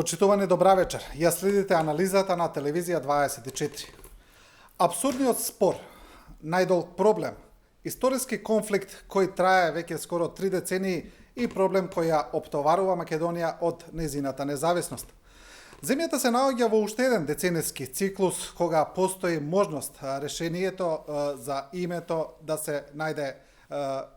Почитувани добра вечер. Ја следите анализата на телевизија 24. Абсурдниот спор, најдолг проблем, историски конфликт кој трае веќе скоро 3 децении и проблем кој ја оптоварува Македонија од незината независност. Земјата се наоѓа во уште еден децениски циклус кога постои можност решението за името да се најде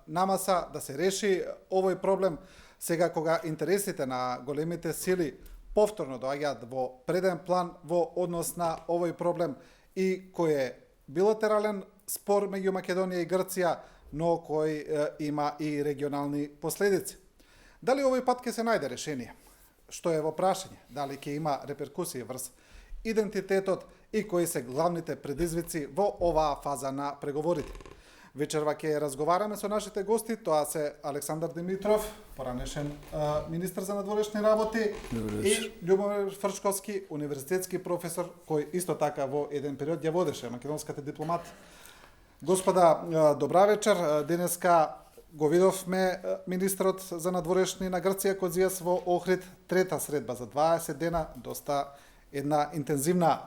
намаса, да се реши овој проблем, сега кога интересите на големите сили повторно доаѓаат во преден план во однос на овој проблем и кој е билатерален спор меѓу Македонија и Грција, но кој има и регионални последици. Дали овој пат ќе се најде решение? Што е во прашање? Дали ќе има реперкусии врз идентитетот и кои се главните предизвици во оваа фаза на преговорите? Вечерва ќе разговараме со нашите гости, тоа се Александар Димитров, поранешен министар за надворешни работи, и Љубомир Фрчковски, универзитетски професор, кој исто така во еден период ја водеше македонската дипломат. Господа, добра вечер. Денеска го видовме министрот за надворешни на Грција Козијас во Охрид, трета средба за 20 дена, доста една интензивна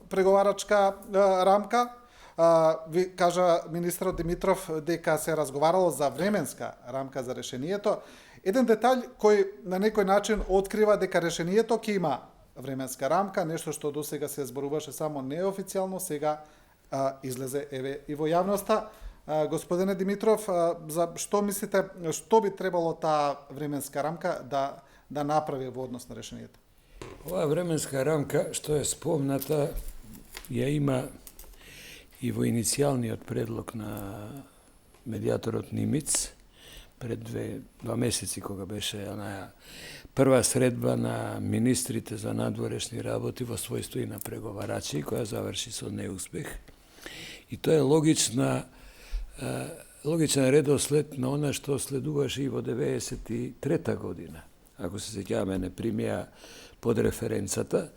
преговарачка рамка. Ви кажа министрот Димитров дека се разговарало за временска рамка за решението. Еден детаљ кој на некој начин открива дека решението ќе има временска рамка, нешто што досега се зборуваше само неофицијално, сега излезе еве и во јавноста. Господине Димитров, за што мислите, што би требало таа временска рамка да направи во однос на решението? Оваа временска рамка, што е спомната, ја има и во иницијалниот предлог на медијаторот Нимиц пред два месеци, кога беше онаја прва средба на министрите за надворешни работи во својство и на преговарачи, која заврши со неуспех. И тоа е логичен редослед на она што следуваше и во 93-та година. Ако се сеќаваме, не примија под референцата,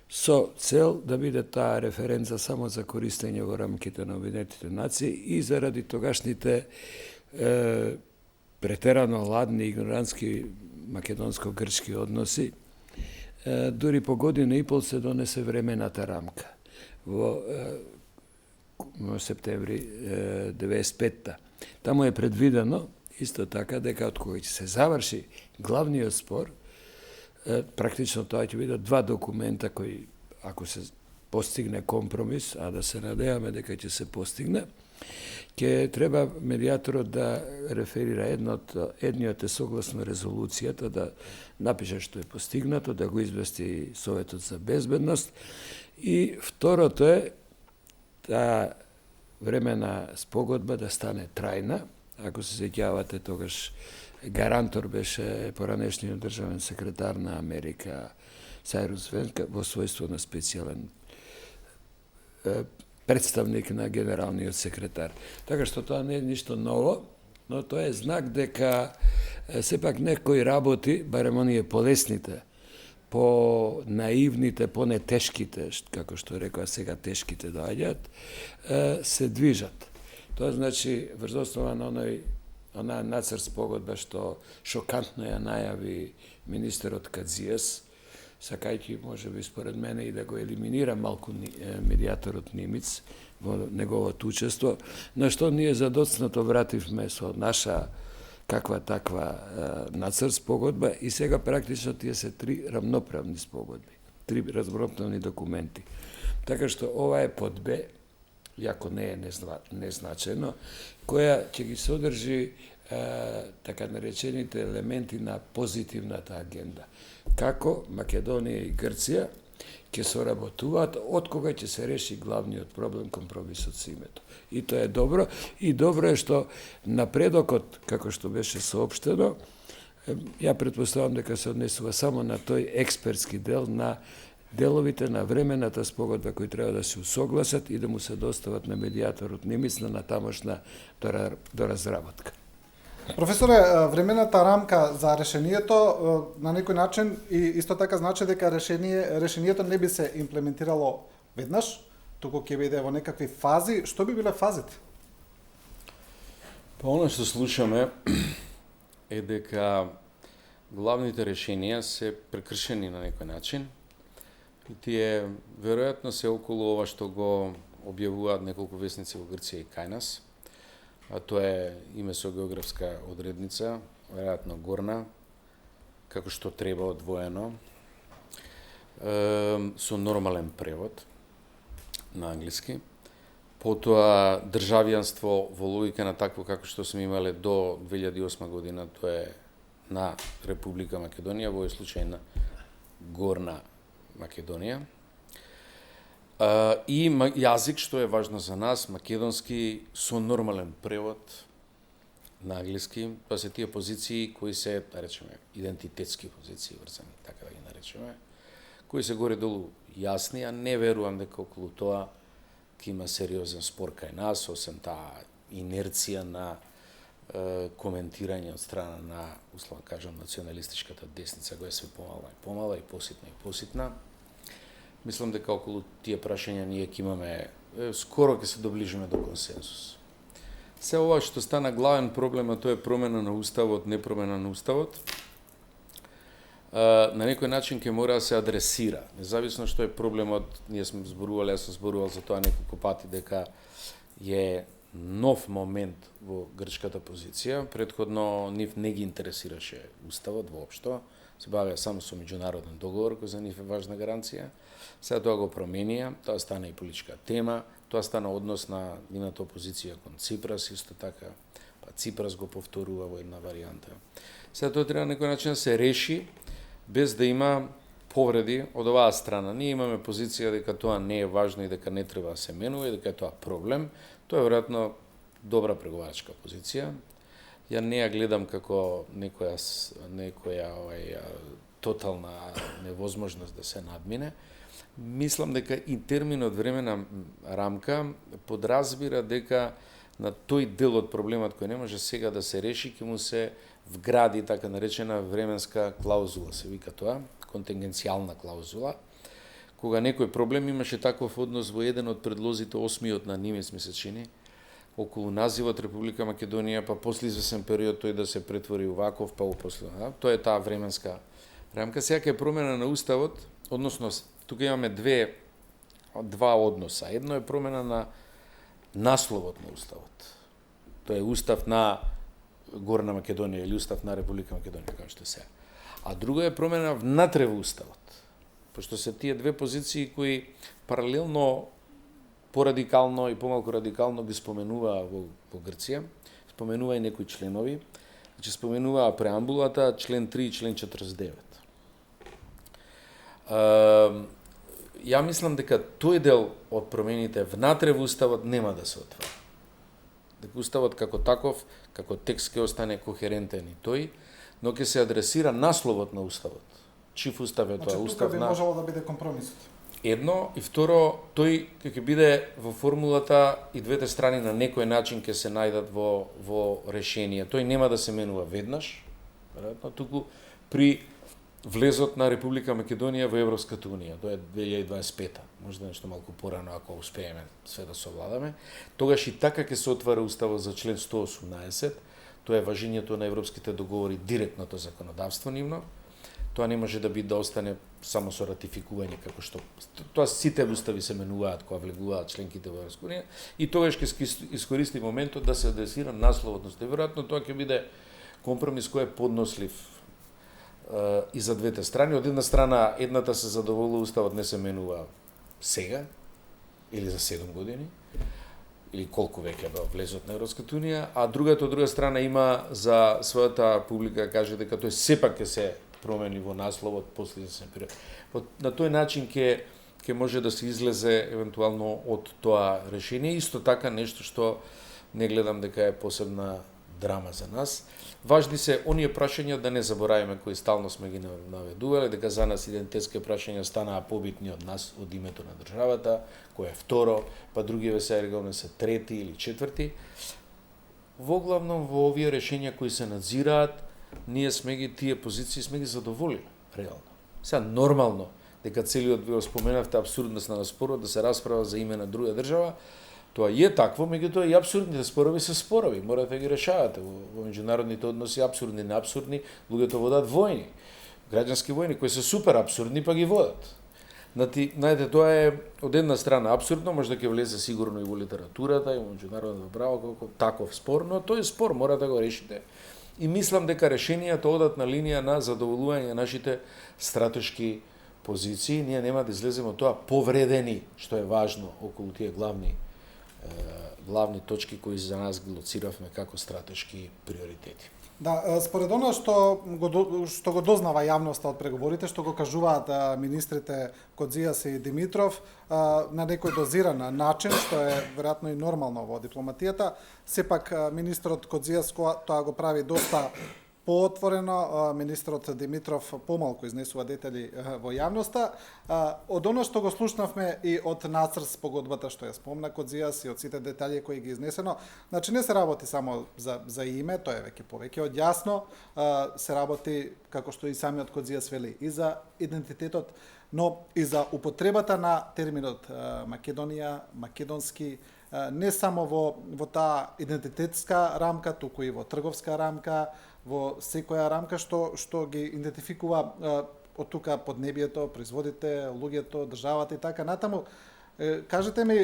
со цел да биде таа референца само за користење во рамките на Обединетите нации и заради тогашните претерано ладни игнорантски македонско-грчки односи, дури по година и пол се донесе времената рамка во септември 95-та. Таму е предвидено исто така дека од кога ќе се заврши главниот спор, практично тоа ќе бидат два документа кои, ако се постигне компромис, а да се надеваме дека ќе се постигне, ќе треба медијаторот да реферира едниот е согласно резолуцијата, да напише што е постигнато, да го извести Советот за безбедност, и второто е таа времена спогодба да стане трајна. Ако се сеќавате, тогаш гарантор беше поранешниот државен секретар на Америка Сајрус Венка во својство на специјален представник на генералниот секретар. Така што тоа не е ништо ново, но тоа е знак дека сепак некои работи, барем оние полесните, по-наивните, по-нетешките, како што рекоа сега тешките доаѓаат, се движат. Тоа значи врз основа на онаа нацрт спогодба што шокантно ја најави министерот Кадзијас, сакајќи можеби според мене и да го елиминира малку медијаторот Нимиц во неговото учество, на што ние задоцнато вративме со наша каква таква нацрт спогодба и сега практично тие се три рамноправни спогодби, три рамноправни документи. Така што ова е под Б, иако не е незначено, која ќе ги содржи така наречените елементи на позитивната агенда. Како Македонија и Грција ќе соработуваат од кога ќе се реши главниот проблем, компромисот со името. И тоа е добро. И добро е што напредокот, како што беше соопштено, ја претпоставам дека се однесува само на тој експертски дел на деловите на времената спогодба кои треба да се усогласат и да му се достават на медијаторот Нимиц на натамошна доразработка. Професоре, времената рамка за решението на некој начин и исто така значи дека решението не би се имплементирало веднаш, туку ќе биде во некакви фази. Што би биле фазите? Па она што слушаме е дека главните решенија се прекршени на некој начин. И тие веројатно се околу ова што го објавуваат неколку весници во Грција и кај нас. А тоа е име со географска одредница, веројатно горна, како што треба одвоено, со нормален превод на англиски. Потоа државјанство во логика на такво како што сме имале до 2008 година, тоа е на Република Македонија, во овој случај на Горна Македонија. И јазик, што е важно за нас, македонски со нормален превод на англиски. Тоа се тие позиции кои се, да речеме, идентитетски позиции врзани, така да ги наречеме, кои се горе-долу јасни, а не верувам дека околу тоа ќе има сериозен спор кај нас, освен таа инерција на коментирање од страна на, условно кажам, националистичката десница, која е све помала и помала и поситна. Мислам дека околу тие прашања ние ќе имаме, скоро ќе се доближиме до консенсус. Се ова што стана главен проблем, а тоа е промена на уставот, не промена на уставот, на некој начин ќе мора да се адресира. Независно што е проблемот, ние сме зборувале, јас сум зборувал за тоа неколку пати, дека е нов момент во грчката позиција. Претходно нив не ги интересираше уставот воопшто, се бавеа само со меѓународен договор, кој за нив е важна гаранција. Сега тоа го променија, тоа стана и политичка тема, тоа стана однос на нивната опозиција кон Ципрас, исто така, па Ципрас го повторува во една варијанта. Сега тоа треба на некој начин да се реши, без да има повреди од оваа страна. Ние имаме позиција дека тоа не е важно и дека не треба да се менува и дека е тоа проблем. Тоа е веројатно добра преговарачка позиција. Ја не ја гледам како некоја тотална невозможност да се надмине. Мислам дека и терминот времена рамка подразбира дека на тој дел од проблемот кој не може сега да се реши, ќе му се вгради така наречена временска клаузула, се вика тоа, контингенцијална клаузула. Кога некој проблем имаше таков однос во еден од предлозите, 8-миот на Нимец ми се чини, околу називот Република Македонија, па после извесен период тој да се претвори ваков, па упосле. Тоа е таа временска рамка. Сега е промена на уставот, односно тука имаме два односа. Едно е промена на насловот на уставот. Тоа е устав на Горна Македонија или устав на Република Македонија, како што се. А друго е промена внатре во уставот. Пошто се тие две позиции кои паралелно порадикално и помалку радикално ги споменуваа во Грција, споменува и некои членови, значи споменуваа преамбулата, член 3 и член 49. Ја мислам дека тој дел од промените внатре во уставот нема да се отвара. Дека уставот како таков, како текст ќе остане кохерентен и тој, но ќе се адресира насловот на уставот. Чив устав е тоа? Значи, Устав тука би можело да биде компромисот. Едно, и второ, тој ќе биде во формулата и двете страни на некој начин ќе се најдат во решение. Тој нема да се менува веднаш, веројатно, туку при влезот на Република Македонија во Европската унија, тоа е 2025, може да нешто малку порано ако успееме све да совладаме. Тогаш и така ќе се отвара уставот за член 118, тоа е важењето на европските договори, директното законодавство нивно. Тоа не може да биде да остане само со ратификување, како што тоа сите устави се менуваат кога влегуваат членките во Европската унија, и тогаш ќе искористи моментот да се адресира насловот на уставот. Веројатно тоа ќе биде компромис кој е поднослив и за двете страни. Од една страна, едната се задоволува, уставот не се менува сега, или за 7 години, или колку веќе до влезот на Европската унија, а другата од друга страна има за својата публика да каже дека тој сепак ќе се промени во насловот после извесен период. На тој начин ќе може да се излезе евентуално од тоа решение. Исто така нешто што не гледам дека е посебна драма за нас. Важни се оние прашања, да не забораваме, кои стално сме ги наведувале, дека за нас идентитетски прашања станаа побитни од нас, од името на државата, кој е второ, па другиве се регулно се трети или четврти. Во главном во овие решенја кои се надзираат, ние сме ги тие позиции сме ги задоволили реално. Сега нормално дека целиот, ви споменавте, абсурдност на спорот да се расправа за име на друга држава, Тоа е такво, меѓутоа и апсурдните спорови се спорови, морате да ги решавате. Во меѓународните односи апсурдни, неапсурдни, луѓето водат војни, граѓански војни кои се супер апсурдни, па ги водат. Знаете, тоа е од една страна апсурдно, може да ќе влезе сигурно и во литературата, и во меѓународното право како таков спор, но тој спор мора да го решите. И мислам дека решенијата одат на линија на задоволување на нашите стратешки позиции. Ние нема да излеземе од тоа повредени, што е важно околу тие главни точки кои за нас ги лоциравме како стратешки приоритети. Да, според она што го дознава јавноста од преговорите, што го кажуваат министрите Кодзијас и Димитров, на некој дозиран начин, што е веројатно и нормално во дипломатијата, сепак министрот Кодзијас тоа го прави доста поотворено, министрот Димитров помалку изнесува детали во јавноста. Од оно што го слушнавме и од нацрт спогодбата што ја спомна Кодзијас и од сите детали кои ги изнесено, значи не се работи само за име, тоа е повеќе од јасно, се работи, како што и самиот Кодзијас вели, и за идентитетот, но и за употребата на терминот Македонија, македонски, не само во таа идентитетска рамка, туку и во трговска рамка, во секоја рамка што ги идентификува од тука поднебието, производите, луѓето, државата и така натаму. Кажете ми,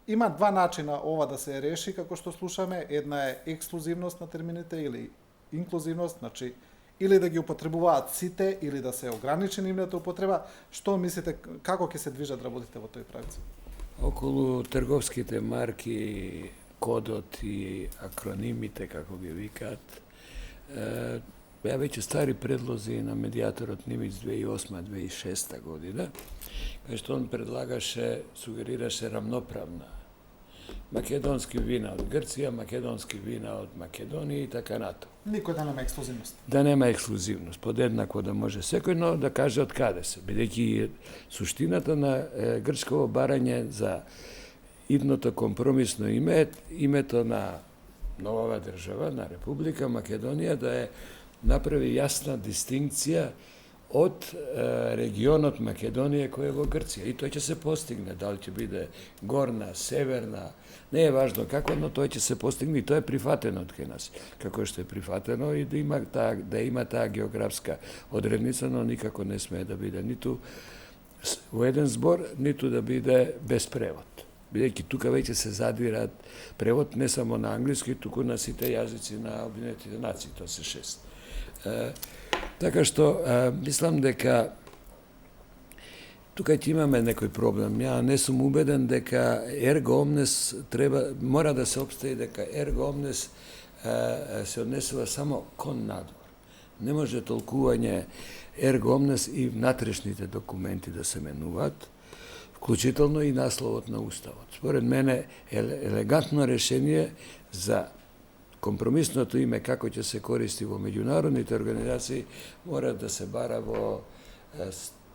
има два начина ова да се реши, како што слушаме. Една е ексклузивност на термините или инклузивност, значи или да ги употребуваат сите, или да се ограничи нивната употреба. Што мислите, како ќе се движат работите во тој правец? Околу трговските марки, кодот и акронимите, како ги викаат, беа веќе стари предлози на медијаторот Нимиц 2008-2006 година, кај што он предлагаше, сугерираше рамноправна. Македонски вина од Грција, македонски вина од Македонија и така натаму. Никој да нема ексклузивност. Да нема ексклузивност, подеднакво да може секој, но да каже од каде се, бидејќи суштината на грчково барање за идното компромисно име, името на новава држава, на Република Македонија, да е направи јасна дистинкција од регионот Македонија кој е во Грција. И тој ќе се постигне, дали ќе биде горна, северна, не е важно како, но тој ќе се постигне и тоа е прифатено од кај нас. Како што е прифатено и да има таа географска одредница, но никако не смее да биде ниту во еден збор, ниту да биде без превод. Бидејќи тука веќе се задвираат превод не само на англиски, туку на сите јазици на Обединетите нации, тоа се 6. Така што, мислам дека тука ќе имаме некој проблем. Ја не сум убеден дека ерго омнес мора да се обстои дека ерго омнес се однесува само кон надвор. Не може толкување ерго омнес и внатрешните документи да се менуваат, вклучително и насловот на Уставот. Според мене елегантно решение за компромисното име како ќе се користи во меѓународните организации мора да се бара во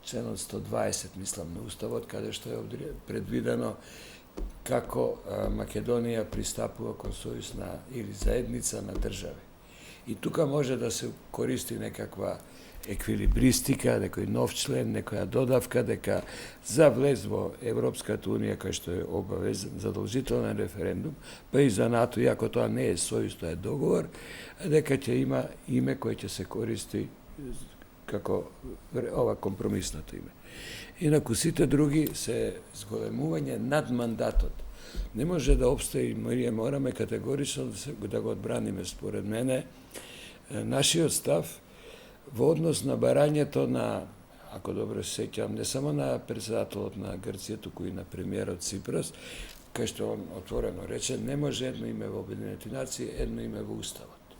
членот 120, мислам, на Уставот, каде што е предвидено како Македонија пристапува кон сојузна или заедница на држави. И тука може да се користи некаква еквилибристика, некој нов член, некоја додавка, дека за влез во Европската Унија, кај што е обавезен задолжителен референдум, па и за НАТО, иако тоа не е сојуз, тоа е договор, дека ќе има име кој ќе се користи како ова компромисното име. Инаку сите други се зголемување над мандатот. Не може да обстои, ние мораме категорично да го одбраниме, според мене, нашиот став во однос на барањето на, ако добро се сеќавам, не само на председателот на Грција, туку и на премиерот Ципрас, кај што он отворено рече, не може едно име во Обединетите нации, едно име во Уставот.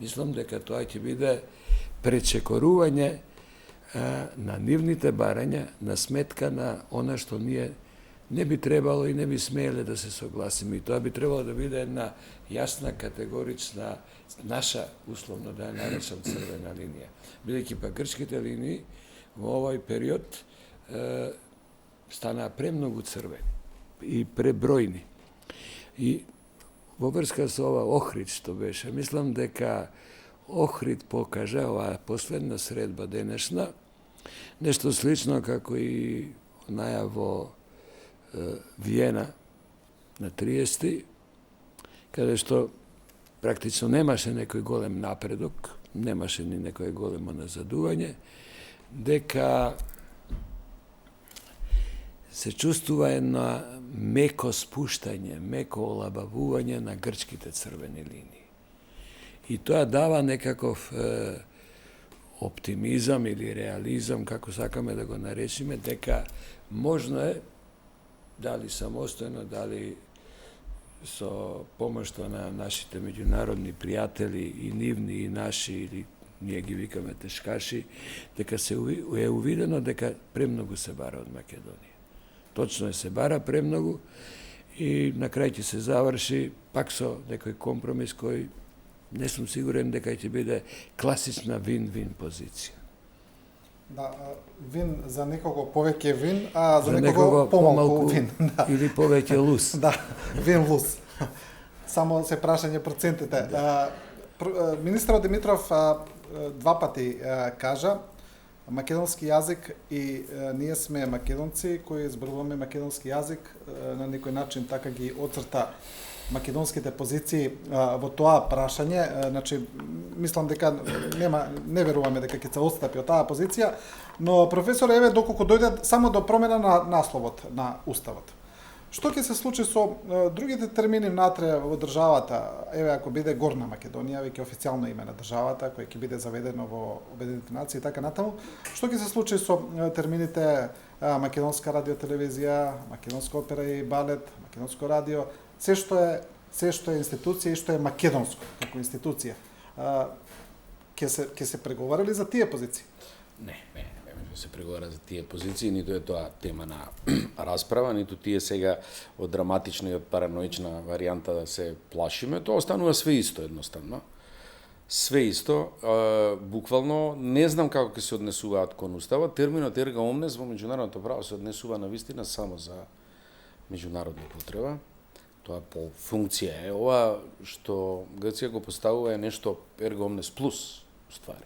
Мислам дека тоа ќе биде пречекорување на нивните барања на сметка на она што ние не би требало и не би смееле да се согласиме. И тоа би требало да биде една јасна, категорична, наша, условно да ја наречам, црвена линија. Бидејќи па грчките линии во овој период станаа премногу црвени и пребројни. И во врска со ова Охрид што беше, мислам дека Охрид покажа, оваа последна средба денешна, нешто слично како и најаво Виена на 30, каде што практично немаше некој голем напредок, немаше ни некој големо назадување, дека се чувствува една меко спуштање, меко олабавување на грчките црвени линии. И тоа дава некаков оптимизам или реализам, како сакаме да го наречиме, дека можно е, дали самостојно, дали со помоштва на нашите меѓународни пријатели и нивни и наши, или ние ги викаме тешкаши, дека се е увидено дека премногу се бара од Македонија. Точно се бара премногу и на крај ќе се заврши пак со некој компромис кој не сум сигурен дека ќе биде класична вин-вин позиција. Да, вин за некого повеќе вин, а за некого помалку вин. Да. Или повеќе лус. Да, вин лус. Само се прашање процентите. Да. Министерот Димитров два пати кажа македонски јазик и ние сме македонци кои зборуваме македонски јазик, на некој начин така ги оцрта македонските позиции во тоа прашање. Значи, мислам дека не веруваме дека ќе се отстапи од таа позиција, но професор, еве, доколку дојде само до промена на насловот на Уставот. Што ќе се случи со другите термини внатре во државата? Еве, ако биде Горна Македонија, веќе официјално име на државата, кој ќе биде заведено во Обединетите нации и така натаму, што ќе се случи со термините македонска радиотелевизија, македонска опера и балет, македонско радио, се што е институција и што е македонско како институција? Ќе се преговарали за тие позиции? Не може да се преговара за тие позиции, ниту е тоа тема на расправа, ниту тие сега од драматична и од параноична варијанта да се плашиме, тоа останува све исто едноставно. Све исто, буквално, не знам како ќе се однесуваат кон Уставот, терминот ерга омнес во меѓународното право се однесува на вистина само за меѓународна употреба. Тоа по функција е. Ова што Грција го поставува е нешто ерга омнес плюс, ствари.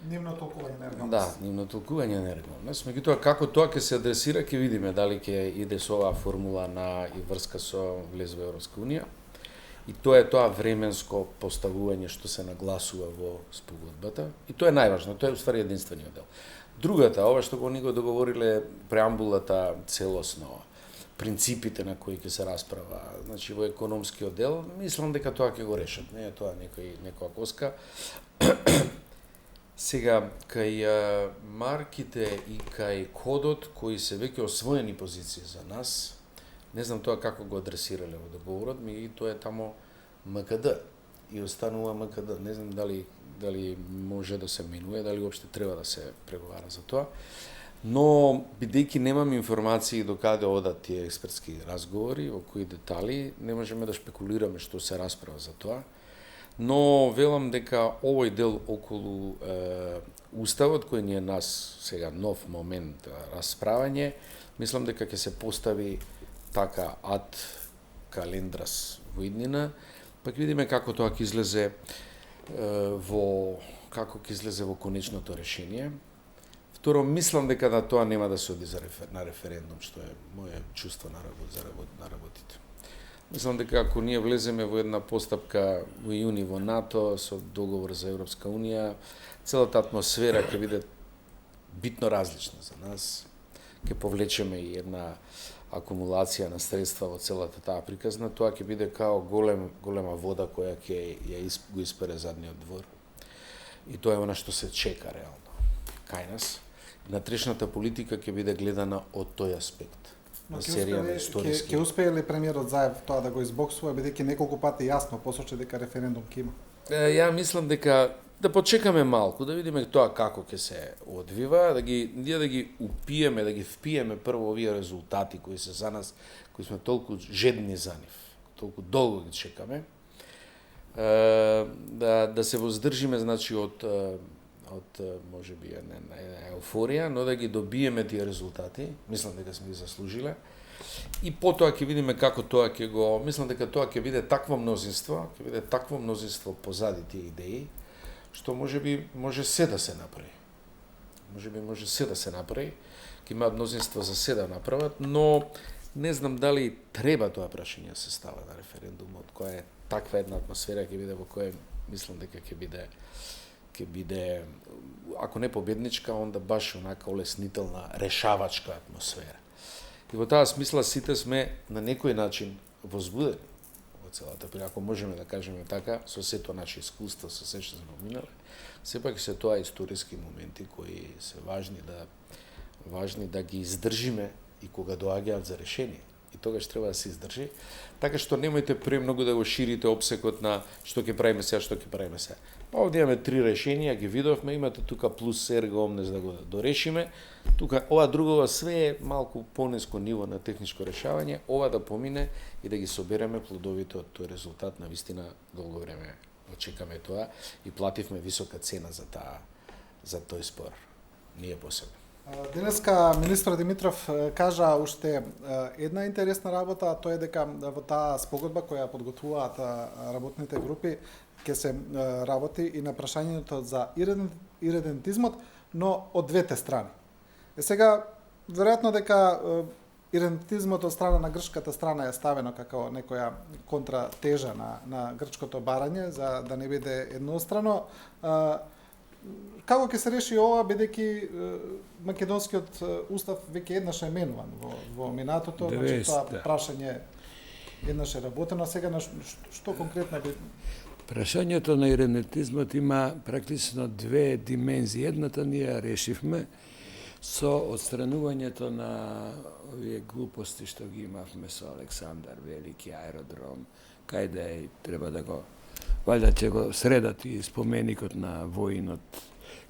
Нивно толкување на ерга омнес. Да, нивно толкување на ерга омнес. Меѓутоа, како тоа ќе се адресира, ќе видиме дали ќе иде со оваа формула на и врска со влез во Европска унија. И тоа е тоа временско поставување што се нагласува во спогодбата. И тоа е најважно, тоа е уствари единствениот дел. Другата, ова што го ни го договориле преамбулата целосно, принципите на кои ќе се расправа, значи во економскиот дел, мислам дека тоа ќе го решат, не е тоа некоја коска. Сега, кај марките и кај кодот, кои се веќе освоени позиции за нас, не знам тоа како го адресирале во договорот, ми тоа е тамо МКД и останува МКД. Не знам дали може да се менува, дали уопште треба да се преговара за тоа. Но, бидејќи немам информации до каде одат тие експертски разговори, во кои детали, не можеме да шпекулираме што се расправа за тоа. Но велам дека овој дел околу Уставот, кој ни е нас сега нов момент расправање, мислам дека ќе се постави така ад календрас во иднина, пак видиме како тоа ќе излезе во конечното решение. Второ, мислам дека на тоа нема да се оди на референдум, што е моје чувство на работите. Мислам дека ако ние влеземе во една постапка во јуни во НАТО со договор за Европска унија, целата атмосфера ќе биде битно различна за нас. Ќе повлечеме и една акумулација на средства во целата таа приказна, тоа ќе биде као голема вода која ќе го испере задниот двор. И тоа е она што се чека реално кај нас. Натрешната политика ќе биде гледана од тој аспект. Но ќе успее ли премиерот Заев тоа да го избоксува, бидејќи неколку пати јасно посочи дека референдум ќе има? Ја мислам дека да почекаме малку, да видиме тоа како ќе се одвива, ние да ги упиеме, да ги впиеме прво овие резултати кои се за нас, кои сме толку жедни за нив, толку долго ги чекаме. Да се воздржиме, значи, од можеби еуфорија, но да ги добиеме тие резултати, мислам дека сме ги заслужиле. И потоа ќе видиме како тоа ќе го, мислам дека тоа ќе биде такво мнозинство позади тие идеи, што може се да се направи. Може се да се направи, ќе имаат мнозинство за се да направат, но не знам дали треба тоа прашање се става на референдумот, која е таква една атмосфера ќе биде во која мислам дека ќе биде ако не победничка, онда баш онака олеснителна, решавачка атмосфера. И во таа смисла сите сме на некој начин возбудени во целата прилика, ако можеме да кажеме така, со сето наше искуство, со се што сме минале, сепак се тоа историски моменти кои се важни да ги издржиме и кога доаѓаат за решение. И тогаш треба да се издржи, така што немојте премногу да го ширите опсекот на што ќе правиме сега, што ќе правиме сега. Па овде имаме 3 решенија, ги видовме, имате тука плюс ерго омнес да го дорешиме. Тука ова другова све е малку пониско ниво на техничко решавање, ова да помине и да ги собереме плодовите од тој резултат. На вистина долго време очекаме тоа и плативме висока цена за тој спор. Ние посебно. Денеска министр Димитров кажа уште една интересна работа, а тоа е дека во таа спогодба која подготвуваат работните групи ќе се работи и на прашањето за иридентизмот, но од двете страни. Сега, веројатно дека иридентизмот од страна на грчката страна е ставено како некоја контратежа на грчкото барање, за да не биде еднострано. Како ќе се реши ова, бидејќи македонскиот устав веќе еднаш е менуван во минатото, значи тоа прашање еднаш е работено, а сега на што конкретно би... Прашањето на иридентизмот има практично две димензии. Едната ние ја решивме со отстранувањето на овие глупости што ги имавме со Александар Велики, аеродром, кај да е, треба да го валјда ќе го средат и споменикот на воинот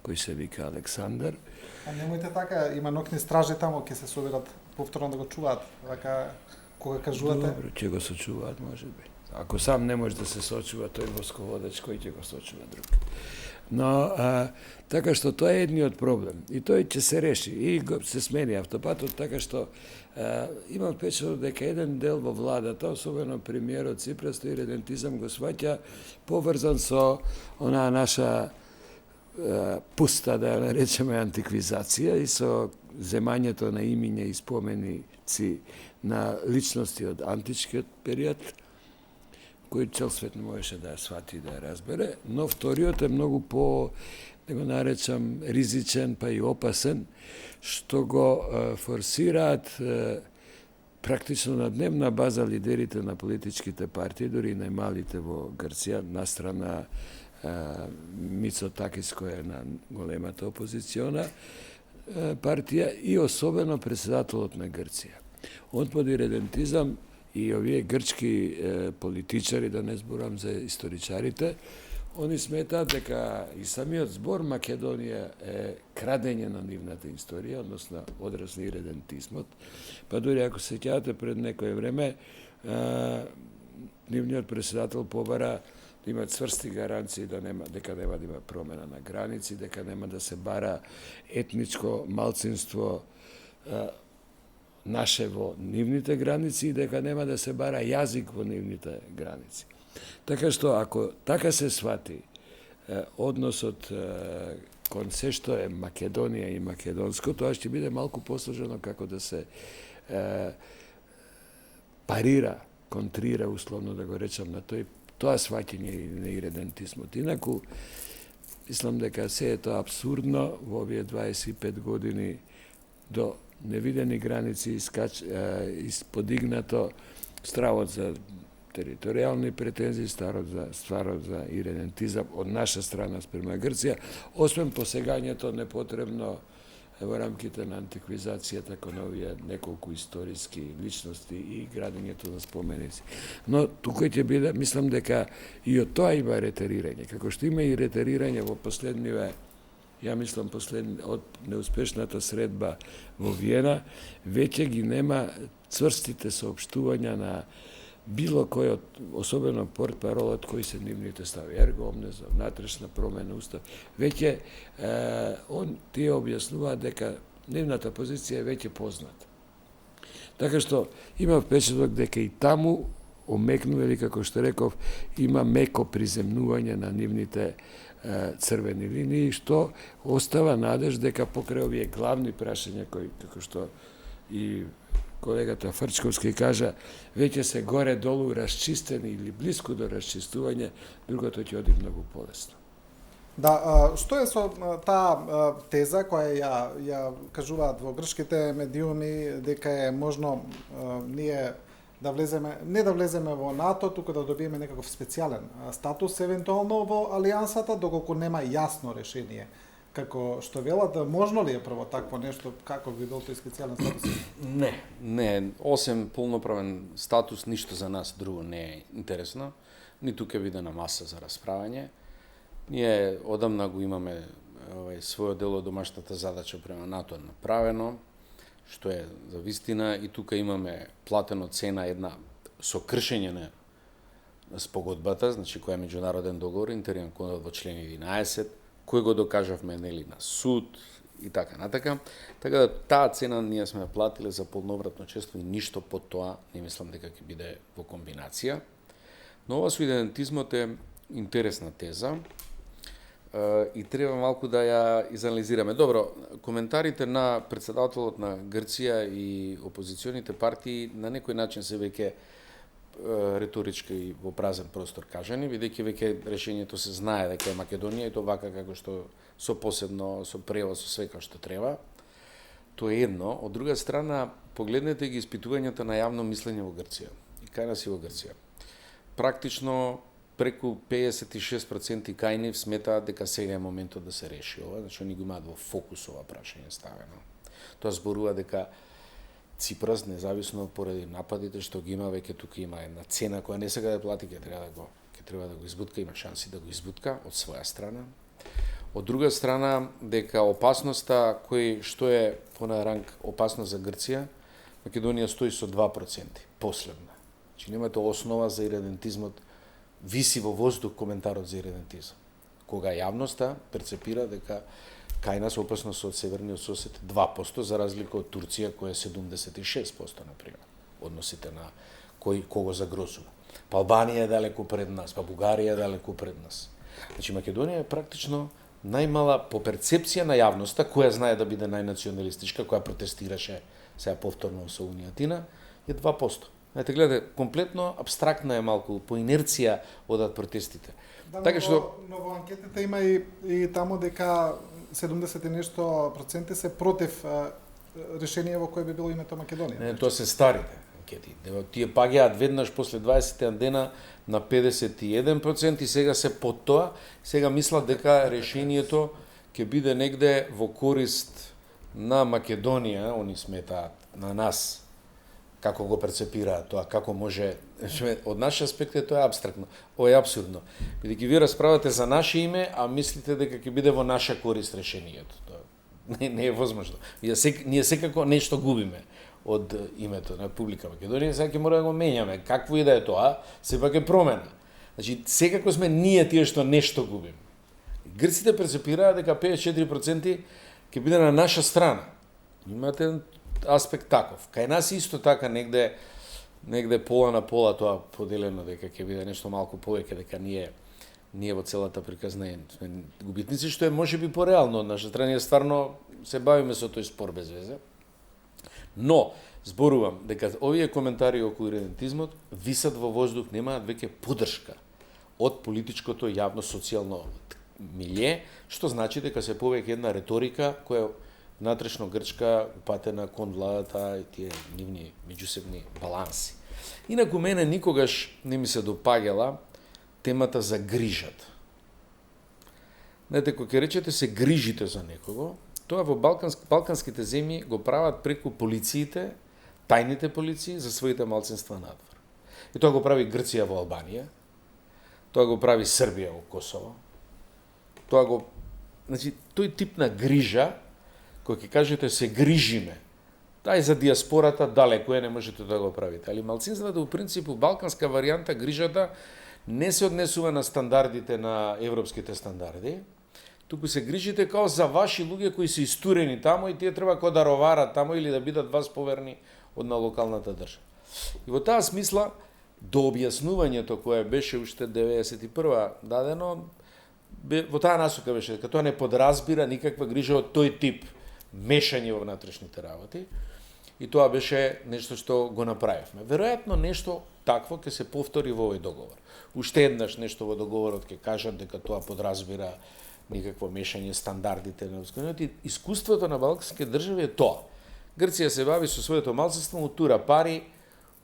кој се вика Александар. А немојте така, има нокни стражи таму, ќе се соберат повторно да го чуваат, вака кога кажувате. Добро, ќе го сочуваат можеби. Ако сам не може да се сочува тој восководач, кој ќе го сочува друг. Но така што тоа е едниот проблем и тој ќе се реши и се смени автопатот, така што имам впечаток дека еден дел во владата, особено премиерот Ципрас, тој иридентизам го сваќа поврзан со онаа наша пуста, да ја наречеме, антиквизација и со земањето на имиња и споменици на личности од античкиот период, кој цел свет не можеше да ја свати и да ја разбере, но вториот е многу по, да го наречам, ризичен, па и опасен, што го форсираат практично на дневна база лидерите на политичките партии, дури и најмалите во Грција, настрана Мицотакис, која е на големата опозициона партија, и особено председателот на Грција. Он под иридентизам и овие грчки политичари, да не зборам за историчарите, они сметаат дека и самиот збор Македонија е крадење на нивната историја, односно одраз на иридентизмот. Па дури ако се сеќавате пред некое време, нивниот председател побара да има цврсти гаранции дека нема да има промена на граници, дека нема да се бара етничко малцинство наше во нивните граници и дека нема да се бара јазик во нивните граници. Така што, ако така се свати односот кон се што е Македонија и македонско, тоа ќе биде малку посложено како да се парира, контрира, условно да го речам, на тоа сваќање на иридентизмот. Инаку, мислам дека се е тоа абсурдно во овие 25 години до невидени граници исподигнато стравот за територијални претензии, стварот за иридентизам од наша страна спрема Грција, освен посегањето непотребно во рамките на антиквизацијата кон овие неколку историски личности и градењето на споменици. Но тука ќе биде, мислам дека и од тоа има ретерирање, како што има и ретерирање во последниве, ја мислам од неуспешната средба во Виена, веќе ги нема цврстите соопштувања на било кој од, особено портпаролот, кои се нивните стави, ерго омнес, внатрешна промена устав, веќе тие објаснуваат дека нивната позиција е веќе позната. Така што има впечаток дека и таму омекнува, или како што реков, има меко приземнување на нивните црвени линии, што остава надеж дека покрај овие главни прашања кои, како што и колегата Фрчковски кажа, веќе се горе-долу расчистени или близко до расчистување, другото ќе оди многу полесно. Да, што е со таа теза која ја кажуваат во грчките медиуми дека е можно ние да влеземе, не да влеземе во НАТО, туку да добиеме некаков специјален статус евентуално во алијансата, доколку нема јасно решение. Како што велат, можно ли е прво такво нешто, како би бил тој специјален статус? Не, осем полноправен статус, ништо за нас друго не е интересно, ниту ќе биде на маса за расправање. Ние одамна го имаме својот дел од домашната задача према НАТО направено, што е за вистина, и тука имаме платено цена една со кршење на спогодбата, значи која е меѓународен договор, интерен кодот во член 11, кој го докажавме нели на суд и така натака. Така да таа цена ние сме платиле за полновратно членство и ништо под тоа не мислам дека ќе биде во комбинација. Но ова со идентизмот е интересна теза и треба малку да ја изанализираме. Добро, коментарите на председателот на Грција и опозиционите партии на некој начин се веќе риторички во празен простор кажани, бидејќи веќе решението се знае дека е Македонија и тоа вака како што со посебно, со превоз, со све како што треба. Тоа е едно. Од друга страна, погледнете ги испитувањата на јавно мислење во Грција. И кај нас и во Грција. Практично преку 56% кај нив сметаат дека сега е моментот да се реши ова, значи они го имаат во фокус ова прашање ставено. Тоа зборува дека Ципрас, независно поради нападите што ги има, веќе тука има една цена која не сега да плати, ќе треба да го избутка, има шанси да го избутка од своја страна. Од друга страна, дека опасноста кој што е на ранг опасност за Грција, Македонија стои со 2% последна. Значи немате основа за иредентизмот, виси во воздух коментарот за иредентизм. Кога јавноста перцепира дека кај нас опасност од северниот сосед 2%, за разлика од Турција која е 76%, например, односите на кого загрозува. Па Албанија е далеку пред нас, па Бугарија е далеку пред нас. Значи Македонија е практично најмала по перцепција на јавноста, која знае да биде најнационалистичка, која протестираше сега повторно со Унијатина, е 2%. Знаете, гледате, комплетно абстрактна е малку, по инерција одат протестите. Да, така што но во анкетите има и таму дека 70 и нешто проценти се против решение во кое би било името Македонија. Не, тоа се старите анкети. Тие паѓаат веднаш после 20 дена на 51% и сега се под тоа. Сега мислат дека решението ќе биде негде во корист на Македонија, они сметаат на нас, како го перцепираат тоа, како може, од наш аспект тоа е абстрактно, ова е абсурдно. Бидејќи вие расправате за наше име, а мислите дека ќе биде во наша корист решението. Тоа не е возможно. Ние секако нешто губиме од името на Република Македонија, сега ќе мора да го менјаме. Какво и да е тоа, сепак е промена. Значи, секако сме ние тие што нешто губиме. Грците перцепираат дека 54% ќе биде на наша страна. Имате аспект таков. Кај нас исто така негде пола на пола тоа поделено, дека ќе биде нешто малку повеќе, дека ние во целата приказна сме губитници, што е можеби пореално од наша страна. Ние стварно се бавиме со тој спор без везе. Но зборувам дека овие коментари околу иредентизмот висат во воздух, немаат веќе поддршка од политичкото јавно социјално милје, што значи дека се повеќе една реторика која внатрешно грчка упатена кон владата и тие нивни меѓусебни баланси. Инаку мене никогаш не ми се допаѓала темата за грижата. Знаете, кога ќе речете се грижите за некого, тоа во балканските земји го прават преку полициите, тајните полиции за своите малцинства надвор. И тоа го прави Грција во Албанија, тоа го прави Србија во Косово. Значи, тој тип на грижа, кој ќе кажете се грижиме, тај за диаспората далеко е, не можете да го правите. Али малцинствата, во принципу, балканска варијанта, грижата не се однесува на стандардите на европските стандарди, туку се грижите као за ваши луѓе кои се истурени тамо и тие треба кој да роварат тамо или да бидат вас поверни од на локалната држава. И во таа смисла, до објаснувањето кое беше уште 91 дадено, во таа насока беше дека тоа не подразбира никаква грижа од тој тип мешање во внатрешните работи. и тоа беше нешто што го направивме. Веројатно нешто такво ќе се повтори во овој договор. Уште еднаш нешто во договорот ќе кажат дека тоа подразбира никакво мешање стандардите на Европската. Искуството на балканските држави е тоа. Грција се бави со своето малцинство, му тура пари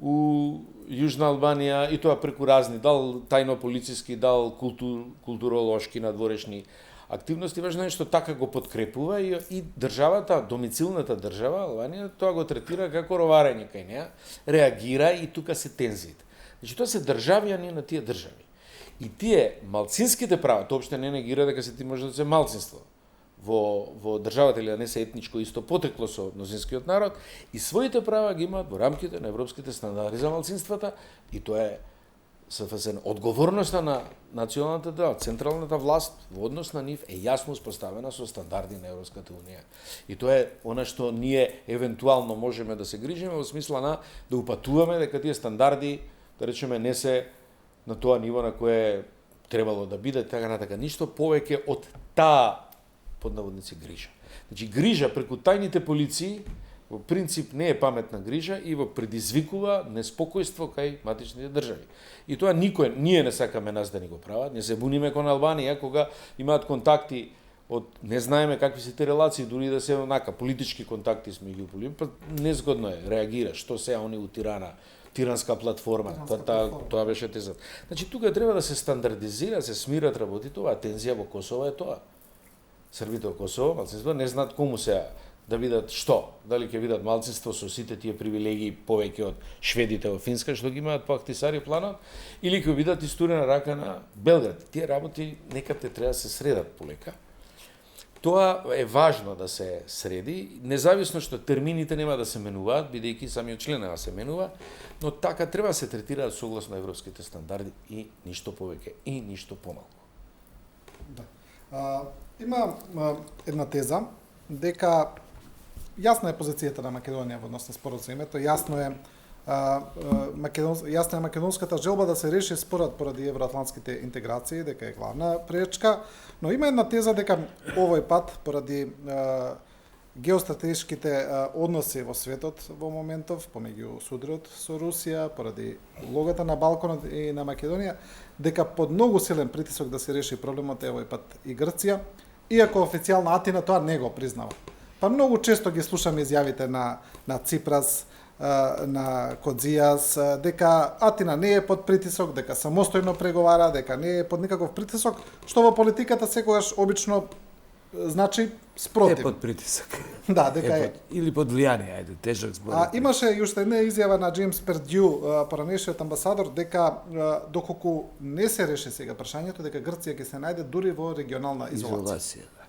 у Јужна Албанија и тоа преку разни, дал тајно полициски, дал културолошки надворешни активности. Важно е што така го подкрепува и државата, домицилната држава, Албанија, тоа го третира како роварење кај неа, реагира и тука се тензиите. Значи тоа се државјани на тие држави. И тие малцинските права, тоа опште не негира дека се ти може да се малцинство во државата или да не се етничко исто потекло со мнозинскиот народ, и своите права ги имаат во рамките на европските стандарди за малцинствата, и тоа е СФСН. Одговорноста на националната држава, централната власт во однос на нив е јасно успоставена со стандарди на Европската унија. И тоа е она што ние евентуално можеме да се грижиме во смисла на да упатуваме дека тие стандарди, да речеме, не се на тоа ниво на кое требало да биде, така натака. Ништо повеќе од таа под наводници грижа. Значи грижа преку тајните полиции во принцип не е паметна грижа и во предизвикува неспокојство кај матичните држави. И тоа ние не сакаме нас да ни го прават, не се буниме кон Албанија кога имаат контакти од не знаеме какви се те релации, дури да се онака политички контакти меѓу полицијата, па незгодно е, реагира, што се они у тиранска платформа, тоа беше тезат. Значи тука треба да се стандардизира, се смират работите, оваа тензија во Косово е тоа. Србите во Косово, малцинство, не знаат кому се да видат што, дали ќе видат малцинство со сите тие привилегии повеќе од шведите во Финска, што ги имаат по Ахтисари планот, или ќе видат истурена рака на Белград. Тие работи некаде треба да се средат полека. Тоа е важно да се среди, независно што термините нема да се менуваат, бидејќи самиот член нема се менува, но така треба да се третираат согласно европските стандарди и ништо повеќе и ништо помалку. Да. Има една теза дека јасна е позицијата на Македонија во однос на споразумето, јасна е македонската желба да се реши спорот поради евроатлантските интеграции, дека е главна пречка, но има една теза дека овој пат поради геостратешките односи во светот во моментов, помеѓу судрот со Русија, поради улогата на Балканот и на Македонија, дека под многу силен притисок да се реши проблемот е овој пат и Грција, иако официјално Атина тоа не го признава. Па многу често ги слушаме изјавите на Ципрас, на Кодзијас, дека Атина не е под притисок, дека самостојно преговара, дека не е под никаков притисок, што во политиката секогаш обично значи спротив. Е под притисок. Да, дека е. Или под влијание, ајде, тежок збор. Имаше и уште една изјава на Джеймс Пердју, поранешниот амбасадор, дека доколку не се реши сега прашањето, дека Грција ќе се најде дури во регионална изолација. Да.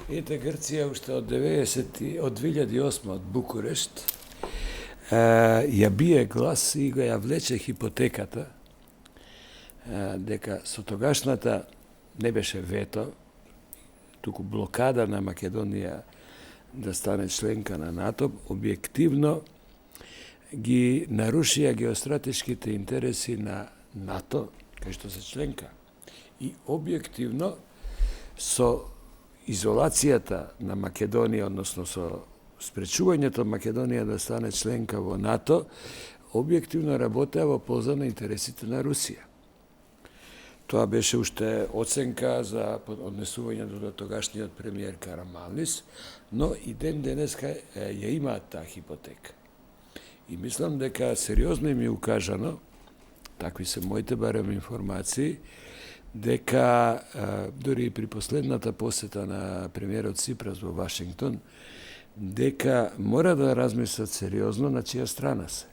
Ете, Грција уште од 2008 од Букурешт ја бие глас и го ја влече хипотеката дека со тогашната не беше вето, туку блокада на Македонија да стане членка на НАТО, објективно ги нарушија геостратешките интереси на НАТО, кај што се членка. И објективно со изолацијата на Македонија, односно со спречувањето Македонија да стане членка во НАТО, објективно работеа во полза на интересите на Русија. Тоа беше уште оценка за однесувањето до тогашниот премиер Караманлис, но и ден денеска ја имаат таа хипотека. И мислам дека сериозно им е укажано, такви се моите барем информации, дека дури и при последната посета на премиерот Ципрас во Вашингтон, дека мора да размислат сериозно на чија страна се.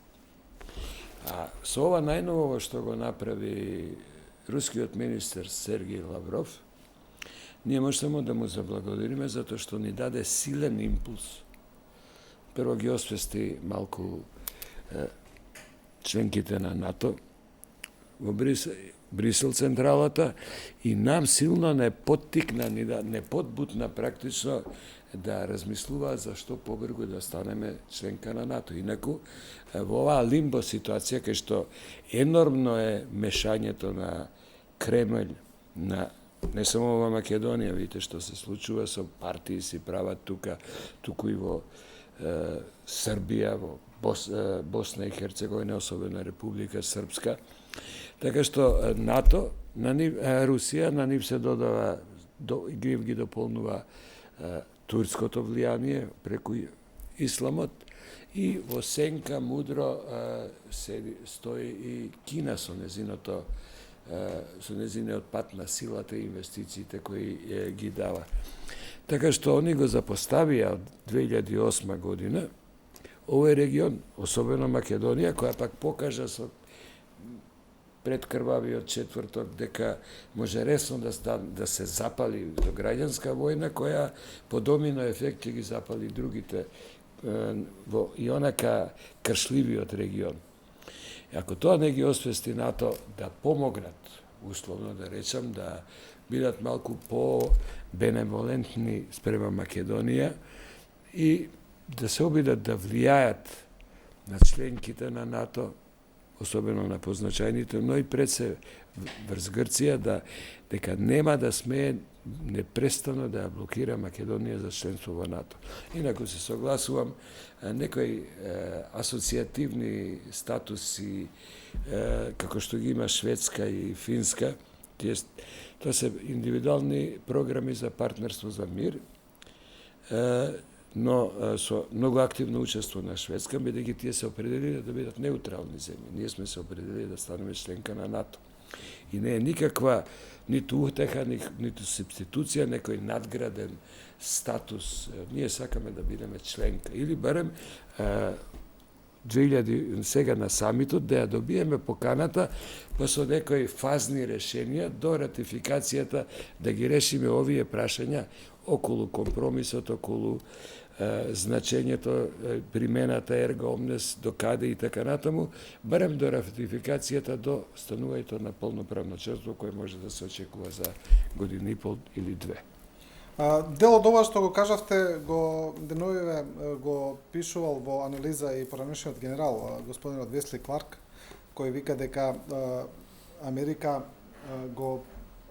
А со ова најново што го направи рускиот министер Сергеј Лавров, ние може само да му заблагодариме затоа што ни даде силен импулс. Прво ги освести малку членките на НАТО во Брисел централата и нам силно не поттикна, не подбутна практично да размислуваат за што побрзо да станеме членка на НАТО. Инаку, во оваа лимбо ситуација, кај што енормно е мешањето на Кремљ, на не само во Македонија, видите што се случува со партии си прават тука, туку и во Србија, во Босна и Херцеговина, особено Република Српска. Така што НАТО, Русија, на нив се додава, ги дополнува турското влијание преку исламот, и во сенка мудро стои и Кина со незиниот пат на силата и инвестициите кои ги дава. Така што они го запоставија од 2008 година овој регион, особено Македонија, која пак покажа со пред крвавиот четврток дека може ресно да се запали до граѓанска војна, која по домино ефект ќе ги запали другите во и онака кршливиот регион. И ако тоа не ги освести НАТО да помогнат, условно да речам, да бидат малку по-беневолентни спрема Македонија и да се обидат да влијаат на членките на НАТО, особено на позначајните, но и пред се врз Грција, дека нема да смее непрестано да ја блокира Македонија за членство во НАТО. Инаку се согласувам, некои асоцијативни статуси, како што ги има Шведска и Финска, тоа се индивидуални програми за партнерство за мир, но со многу активно учество на Шведска, бидејќи тие се определиле да бидат неутрални земји. Ние сме се определили да станеме членка на НАТО. И не е никаква ниту утеха, ниту субституција, некој надграден статус. Ние сакаме да бидеме членка. Или барем 2000 сега на самитот да ја добиеме поканата, па со некои фазни решенија до ратификацијата да ги решиме овие прашања околу компромисот, околу значењето, примената ерго омнес, до каде и така натаму, барем до ратификацијата, до станувањето на полноправно членство кој може да се очекува за година и пол или две. Дел од ова што го кажавте, деновиве го пишувал во анализа и поранешниот генерал, господинот Весли Кларк, кој вика дека Америка го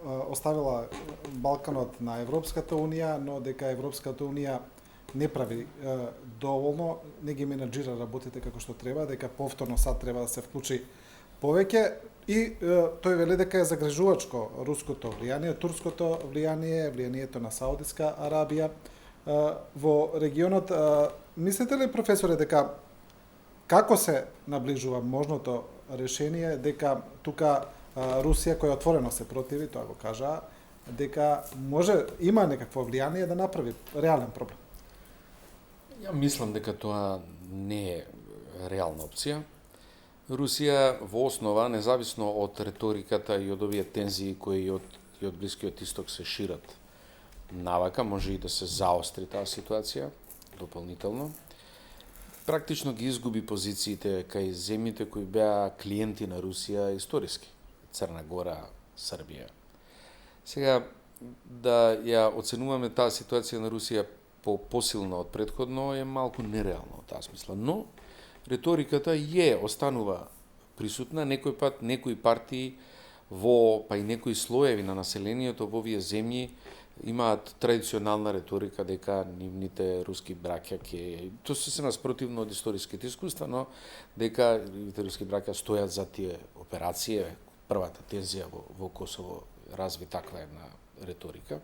оставила Балканот на Европската Унија, но дека Европската Унија не прави доволно, не ги менаџира работите како што треба, дека повторно сад треба да се вклучи повеќе, и тој вели дека е загрижувачко руското влијание, турското влијанието на Саудитска Арабија во регионот. Мислите ли, професоре, дека како се наближува можното решение, дека тука Русија, која отворено се противи, тоа го кажа, дека има некакво влијание да направи реален проблем? Ја мислам дека тоа не е реална опција. Русија во основа, независно од реториката и од овие тензии кои од Блискиот исток се шират навака, може и да се заостри таа ситуација дополнително, практично ги изгуби позициите кај земјите кои беа клиенти на Русија историски. Црна Гора, Србија. Сега, да ја оценуваме таа ситуација на Русија посилна од претходно е малку нереално во таа смисла, но реториката останува присутна, некој пат некои партии па и некои слоеви на населението во овие земји имаат традиционална реторика дека нивните руски браќа тоа се наспротивно од историските искуства, но дека нивните руски браќа стојат за тие операции. Првата тензија во Косово разви таква една реторика.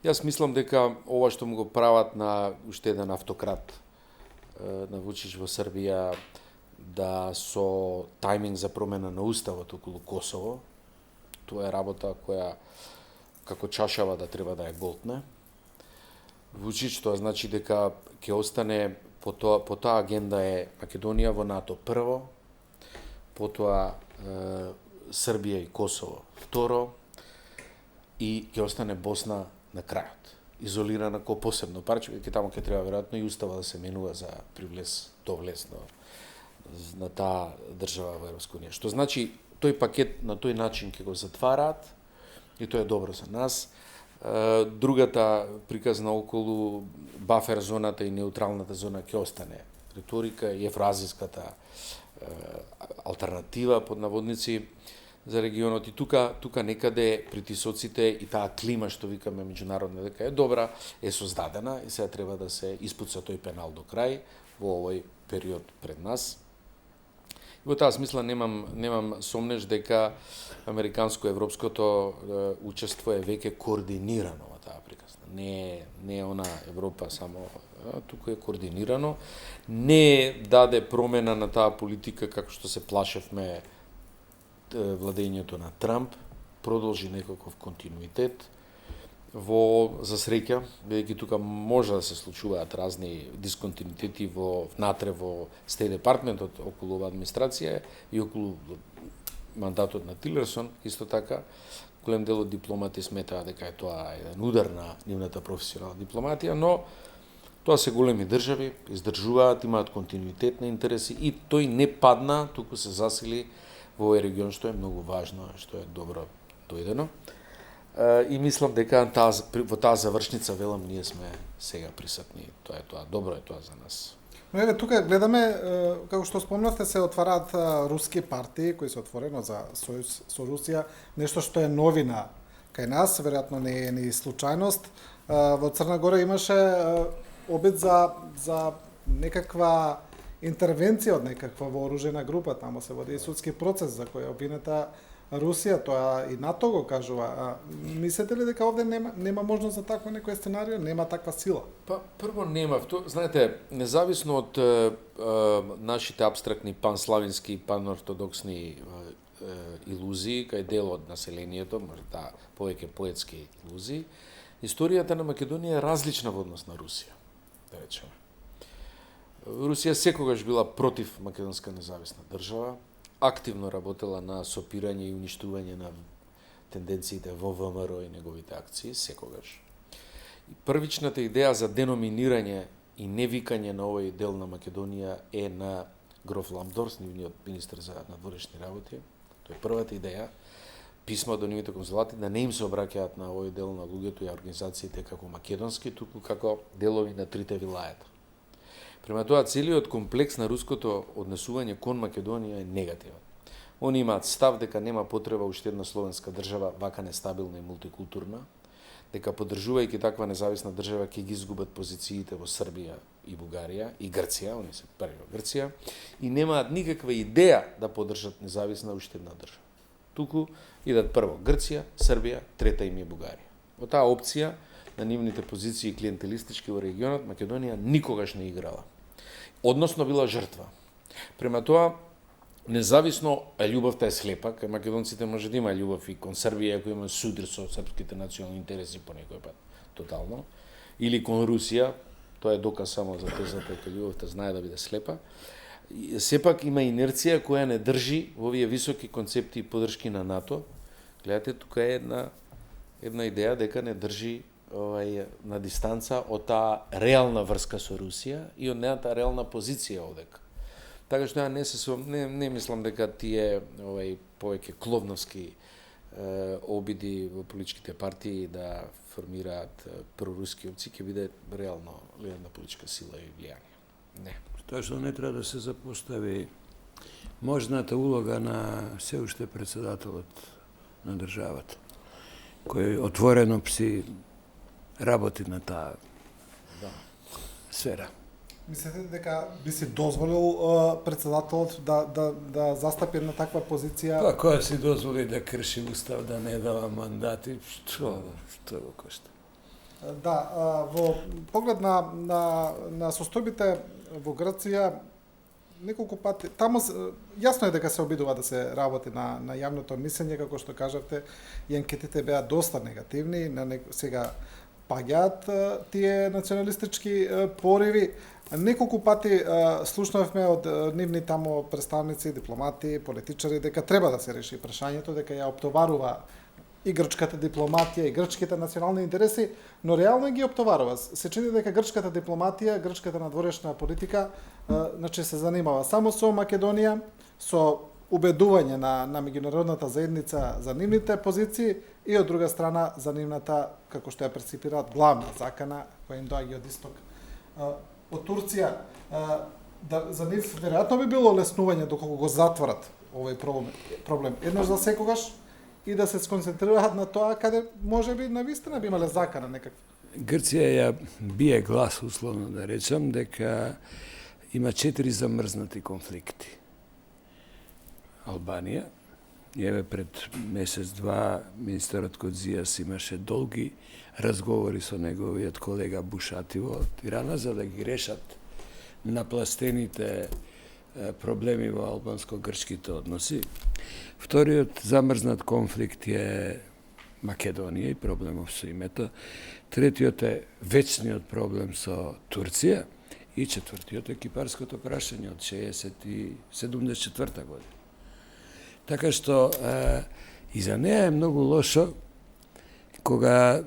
Јас мислам дека ова што му го прават на уште еден автократ на Вучич во Србија, да со тајминг за промена на уставот околу Косово, тоа е работа која како чашава да треба да ја голтне. Вучич, тоа значи дека ќе остане по таа агенда е Македонија во НАТО прво, потоа Србија и Косово второ, и ќе остане Босна на крајот, изолирана ко посебно парче, ќе таму ќе треба веројатно и устава да се менува за довлез на таа држава во Европска унија. Што значи тој пакет на тој начин ќе го затвараат и тоа е добро за нас. Другата приказна околу бафер зоната и неутралната зона ќе остане реторика и евроазиската алтернатива под наводници. за регионот и тука некаде притисоците и таа клима што викаме меѓународна дека е добра, е создадена и сега треба да се испуца тој пенал до крај во овој период пред нас. И во таа смисла немам сомнеж дека американско-европското учество е веќе координирано во таа приказна. Не е она Европа само, туку е координирано. Не даде промена на таа политика како што се плашевме владењето на Трамп, продолжи некаков континуитет за среќа, бидејќи тука може да се случуваат разни дисконтинуитети внатре во Стејт департментот околу администрација и околу мандатот на Тилерсон, исто така. Голем дел од дипломати сметаа дека е тоа еден удар на нивната професионална дипломатија, но тоа се големи држави, издржуваат, имаат континуитет на интереси и тој не падна, туку се засили во овој регион, што е многу важно, што е добро дојдено. И мислам дека во таа завршница, велам, ние сме сега присутни. Тоа е тоа, добро е тоа за нас. Но еве тука гледаме, како што спомнавте, се отвараат руски партии кои се отворено за сојуз со Русија, нешто што е новина кај нас, веројатно не е ни случајност. Во Црна Гора имаше обид за некаква интервенција од некаква вооружена група, тамо се води и судски процес за кој е обвинета Русија, тоа и НАТО го кажува. Мислите ли дека овде нема можност за такво некој сценарио, нема таква сила? Па прво нема, знаете, независно од нашите абстрактни панславински, панортодоксни илузии кај дел од населението, може да повеќе поетски илузии, историјата на Македонија е различна во однос на Русија, да речеме. Русија секогаш била против македонска независна држава, активно работела на сопирање и уништување на тенденциите во ВМРО и неговите акции, секогаш. И првичната идеја за деноминирање и невикање на овој дел на Македонија е на гроф Ламдорс, нивниот министер за надворешни работи. Тоа е првата идеја. Писма до нивните конзулати да не им се обраќаат на овој дел на луѓето и организациите како македонски, туку како делови на трите вилајата. Према тоа, целиот комплекс на руското однесување кон Македонија е негативен. Они имаат став дека нема потреба уште една словенска држава, вака нестабилна и мултикултурна, дека поддржувајќи таква независна држава ќе ги изгубат позициите во Србија и Бугарија и Грција, они се први во Грција, и немаат никаква идеја да поддржат независна уште една држава. Туку идат прво Грција, Србија, трета им е Бугарија. Во таа опција на нивните позиции клиентелистички во регионот, Македонија никогаш не играла. Односно била жртва. Према тоа, независно, љубовта е слепа, кај македонците може да има љубов и кон Србија, ако има судир со српските национални интереси по некој пат, тотално, или кон Русија, тоа е доказ само за тезата дека љубовта знае да биде слепа. Сепак има инерција која не држи во овие високи концепти и поддршки на НАТО. Гледате, тука е една идеја дека не држи на дистанца од таа реална врска со Русија и од нејата реална позиција одека. Така што ја не мислам дека тие повеќе кловновски обиди во политичките партии да формираат проруски опции ќе биде реално една политичка сила и влијание. Не. Тоа што не треба да се запостави можната улога на се уште председателот на државата, кој отворено си работи на таа сфера. Мислите дека би си дозволил председателот да застапи на таква позиција? Па која си дозволи да крши устав, да не дава мандати, што го кошта? Да, во поглед на состојбите во Грција, неколку пати, таму јасно е дека се обидува да се работи на јавното мислење, како што кажавте, и анкетите беа доста негативни, сега паѓаат тие националистички пориви. Неколку пати слушнавме од нивни тамо представници, дипломати, политичари, дека треба да се реши прашањето, дека ја оптоварува и грчката дипломатија и грчките национални интереси, но реално ги оптоварува. Се чини дека грчката дипломатија, грчката надворешна политика, значи се занимава само со Македонија, со убедување на меѓународната заедница за нивните позиции и од друга страна за нивната, како што ја перципираат, главна закана која им доаѓа од исток, од Турција. За нив веројатно би било леснување доколку го затворат овој проблем. Еднаш за секогаш и да се сконцентрираат на тоа каде можеби навистина би имале закана некаква. Грција ја бие глас, условно да речам, дека има 4 замрзнати конфликти. Албанија, и еве пред месец-два министерот Кодзијас имаше долги разговори со неговиот колега Бушати во Тирана за да ги решат напластените проблеми во албанско-грчките односи. Вториот замрзнат конфликт е Македонија и проблемов со името. Третиот е вечниот проблем со Турција и четвртиот е кипарското прашање од 74 година. Така што и за неа е многу лошо кога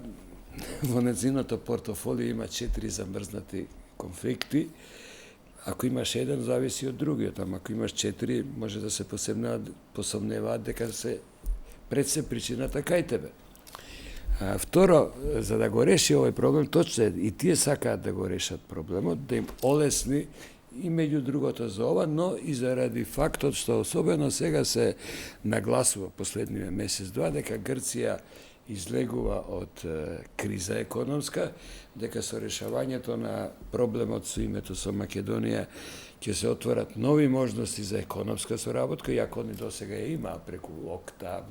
во нејзиното портофолио има 4 замрзнати конфликти. Ако имаш еден, зависи од другиот, ама ако имаш 4, може да се посомневаат дека се пред се причината кај тебе. Второ, за да го реши овој проблем, точно е, и тие сакаат да го решат проблемот, да им олесни и меѓу другото за ова, но и заради фактот што особено сега се нагласува последниот месец-два дека Грција излегува од криза економска, дека со решавањето на проблемот со името со Македонија ќе се отворат нови можности за економска соработка, иако они досега ја има преку ОКТА,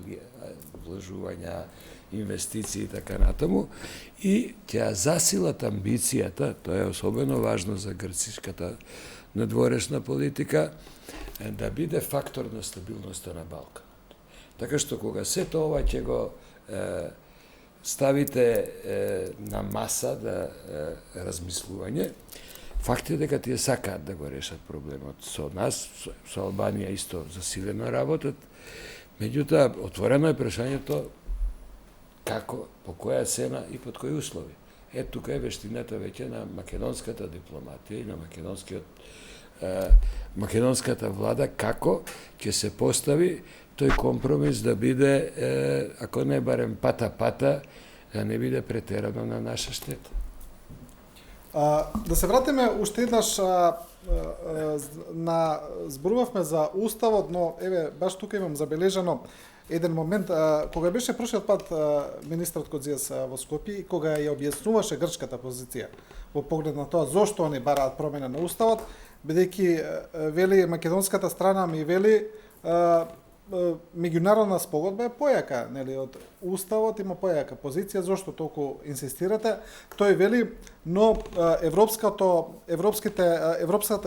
вложувања, инвестиции и така натаму, и ќе засилат амбицијата, тоа е особено важно за грцишката надворешна политика, да биде фактор на стабилноста на Балканот. Така што кога сето ова ќе го ставите на маса да размислување, факт е дека тие сакаат да го решат проблемот со нас, со Албанија исто засилено работат, меѓутоа отворено е прашањето како, по која цена и под кои услови. Тука е вештината веќе на македонската дипломатија и на македонската влада како ќе се постави тој компромис да биде, ако не барем пата-пата, да не биде претерано на наша штета. Да се вратиме уште еднаш зборувавме за уставот, но еве баш тука имам забележано еден момент кога беше прошлиот пат министерот Кодзијас во Скопје и кога ја објаснуваше грчката позиција во поглед на тоа зошто они бараат промена на уставот, бидејќи вели македонската страна ми вели меѓународна спогодба е појака, нели, од уставот има појака позиција, зошто толку инсистирате? Тој вели, но европската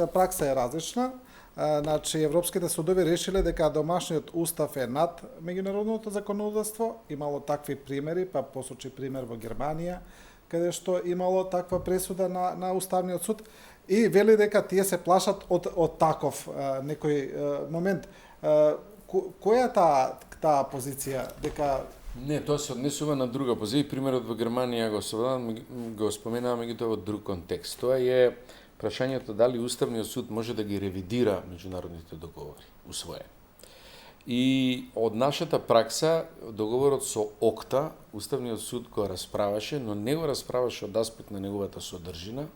пракса е различна. Значи европските судови решиле дека домашниот устав е над меѓународното законодавство, имало такви примери, па посочи пример во Германија, каде што имало таква пресуда на уставниот суд и вели дека тие се плашат од таков некој момент. Која е таа позиција? Дека Не, тоа се однесува на друга позиција. Примерот во Германија го споменаа меѓутоа во друг контекст. Тоа е прашањето дали Уставниот суд може да ги ревидира меѓународните договори усвоени. И од нашата пракса, договорот со ОКТА, Уставниот суд го расправаше, но не го расправаше од аспект на неговата содржина,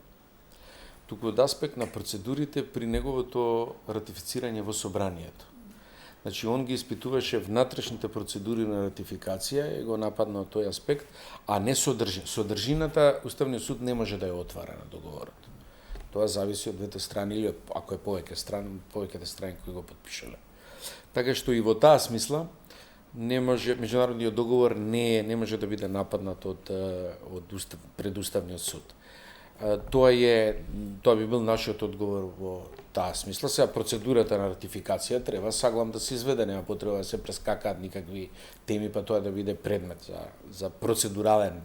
туку од аспект на процедурите при неговото ратифицирање во собранието. Значи, он ги испитуваше внатрешните процедури на ратификација и го нападна од тој аспект, а не содржина. Содржината Уставниот суд не може да ја отвара на договорот. Тоа зависи од двете страни или ако е повеќите страни кои го потпишале. Така што и во таа смисла меѓународниот договор не може да биде нападнат од предуставниот суд. Тоа би бил нашиот одговор во таа смисла. Сега процедурата на ратификација треба саглам да се изведе, нема потреба да се прескакаат никакви теми, па тоа да биде предмет за процедурален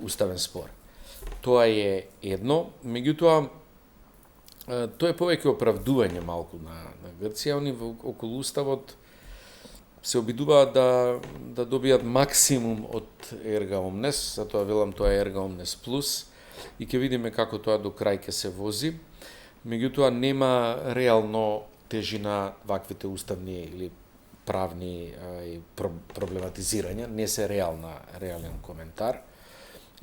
уставен спор. Тоа е едно, меѓутоа тоа е повеќе оправдување малку на Грција. Они околу уставот се обидуваат да добијат максимум од Erga Omnes, затоа велам тоа е Erga Omnes Plus, и ќе видиме како тоа до крај ќе се вози. Меѓутоа нема реално тежина ваквите уставни или правни проблематизирања, не се реален коментар.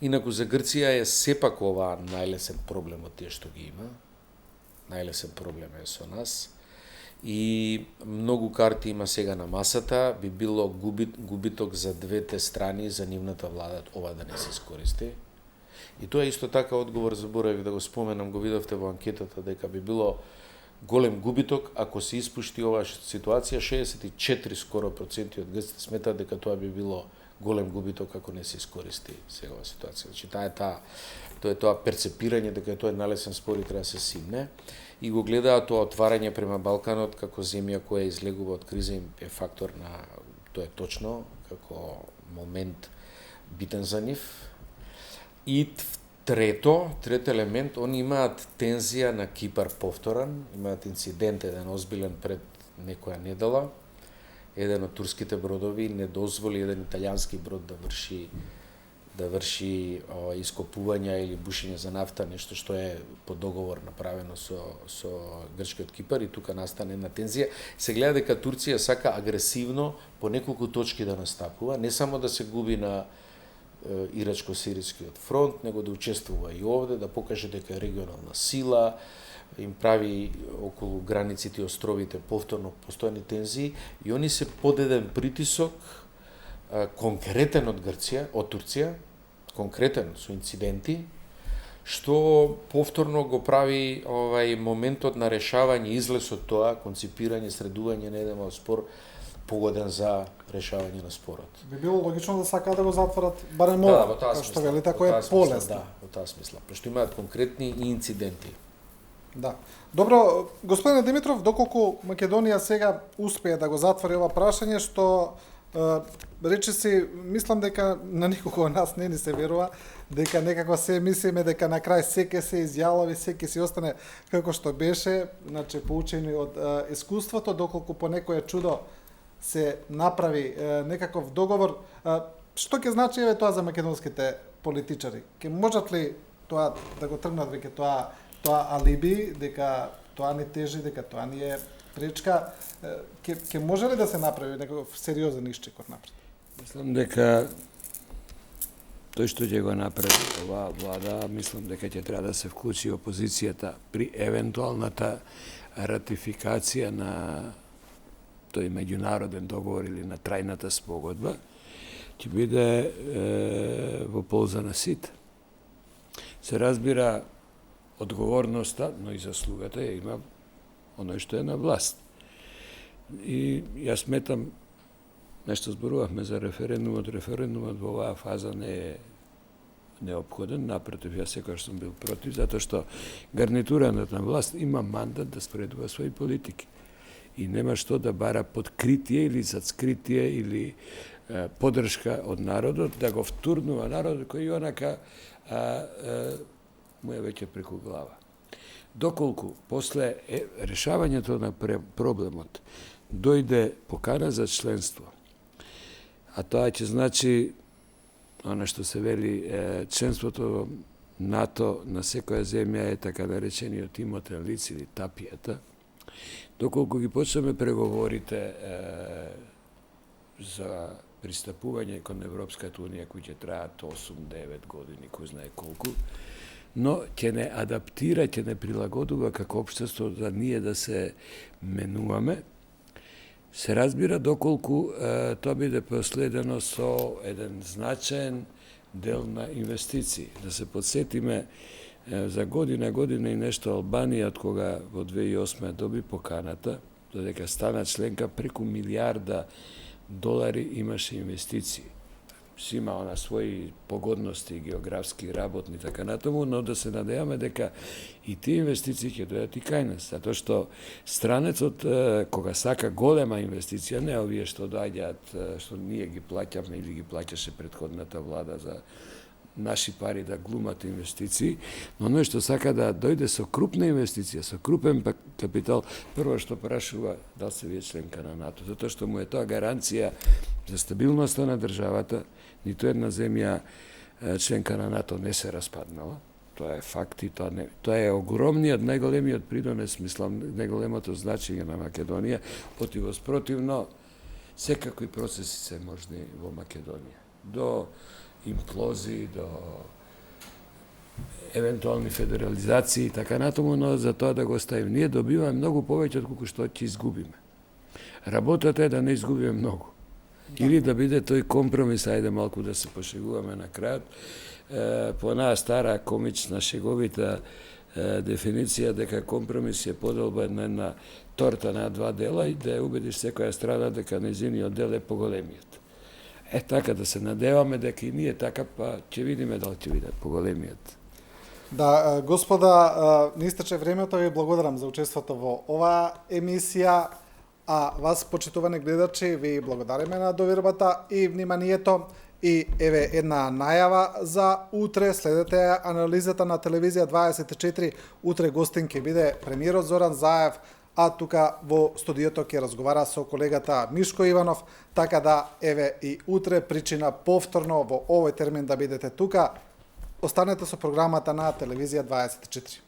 Инаку за Грција е сепак ова најлесен проблем од тие што ги има. најлесен проблем е со нас. И многу карти има сега на масата, би било губиток за двете страни, за нивната влада ова да не се искористи. И тоа е исто така одговор, заборавив да го споменам, го видовте во анкетата, дека би било голем губиток ако се испушти оваа ситуација. 64 скоро проценти од грците сметаат дека тоа би било голем губиток ако не се искористи сега оваа ситуација. Значи тоа е тоа перцепирање дека тоа е налесен спор и треба да се симне. И го гледаат тоа отварање према Балканот како земја која излегува од криза е фактор на, тоа е точно, како момент битен за нив. И трет елемент, они имаат тензија на Кипар повторан, имаат инцидент еден озбилен пред некоја недела. Еден од турските бродови не дозволи еден италијански брод да врши ископувања или бушење за нафта, нешто што е по договор направено со грчкиот Кипар, и тука настане една тензија. Се гледа дека Турција сака агресивно по неколку точки да настапува, не само да се губи на Ирачко-сирискиот фронт, него да учествува и овде, да покаже дека е регионална сила, им прави околу границите и островите повторно постојани тензии, и они се под еден притисок конкретен од Грција, од Турција, конкретен со инциденти, што повторно го прави моментот на решавање, излез од тоа, конципирање, средување на еден спор погоден за решавање на спорот. Би било логично да сакаат да го затворат барем ова, како што велите, кој е полесно. Да, во таа смисла, пошто имаат конкретни и инциденти. Да. Добро, господине Димитров, доколку Македонија сега успее да го затвори ова прашање, што речиси, мислам дека на никого од нас не ни се верува, дека некако се мислиме дека на крај се ќе се изјави, се ќе си остане како што беше, значи поучени од искуството, доколку по некое чудо се направи некаков договор. Што ќе значи тоа за македонските политичари? Ќе можат ли тоа да го тргнат веќе тоа алиби, дека тоа не тежи, дека тоа не е пречка? Ќе може ли да се направи некаков сериозен исчекор напред? Мислам дека тој што ќе го направи оваа влада, мислам дека ќе треба да се вклучи опозицијата при евентуалната ратификација на тој меѓународен договор или на трајната спогодба, ќе биде во полза на сите. Се разбира, одговорноста, но и заслугата ја има оној што е на власт. И јас сметам, нешто зборувавме за референдумот во оваа фаза не е неопходен, напротив, јас секогаш сум бил против, затоа што гарнитурата на власт има мандат да спредува своји политики. И нема што да бара подкритие или зацкритие или поддршка од народот, да го втурнува народот кој онака му е веќе преку глава. Доколку после решавањето на проблемот дојде покана за членство, а тоа ќе значи она што се вели членството во НАТО на секоја земја е така наречениот имотен лиц или тапијата, доколку ги почнеме преговорите за пристапување кон Европската унија, кои ќе траат 8-9 години, кој знае колку, но ќе не адаптира, ќе не прилагодува како општество за ние да се менуваме, се разбира доколку тоа биде последено со еден значаен дел на инвестиции. Да се подсетиме, за година и нешто Албанија, од кога во 2008 доби поканата, додека стана членка, преку $1 милиарди имаше инвестиции. Си има на своји погодности, географски, работни, така натаму, но да се надејаме дека и тие инвестиции ќе дојдат и кај нас, затоа што странецот, кога сака голема инвестиција, не овие што доаѓаат, што ние ги плаќаме или ги плаќаше претходната влада за наши пари да глумат инвестиции, но оној што сака да дојде со крупна инвестиција, со крупен капитал, прво што прашува дали се вие членка на НАТО, затоа што му е тоа гаранција за стабилноста на државата. Ниту една земја членка на НАТО не се распаднала. Тоа е факт и тоа е огромниот, најголемиот придонес, мислам, најголемото значење на Македонија, противно секакви процеси се можни во Македонија. До имплозии, до евентуални федерализации и така натаму, но за тоа да го оставим. Ние добиваме многу повеќе од колку што ќе изгубиме. Работата е да не изгубиме многу. Или да биде тој компромис, ајде малку да се пошегуваме на крајот, по онаа стара комична шеговита дефиниција дека компромис е поделба на една торта на два дела и да ја убедиш секоја страна дека нејзиниот дел е поголемиот. Така да се надеваме дека и ние така, па ќе видиме дали ќе биде поголемиот. Да, господа, не истече времето, ви благодарам за учеството во оваа емисија, а вас, почитувани гледачи, ви благодариме на довербата и вниманието. И еве една најава за утре, следете анализата на телевизија 24, утре гостин ќе биде премиерот Зоран Заев, а тука во студиото ќе разговара со колегата Мишко Иванов, така да еве и утре причина повторно во овој термин да бидете тука. Останете со програмата на телевизија 24.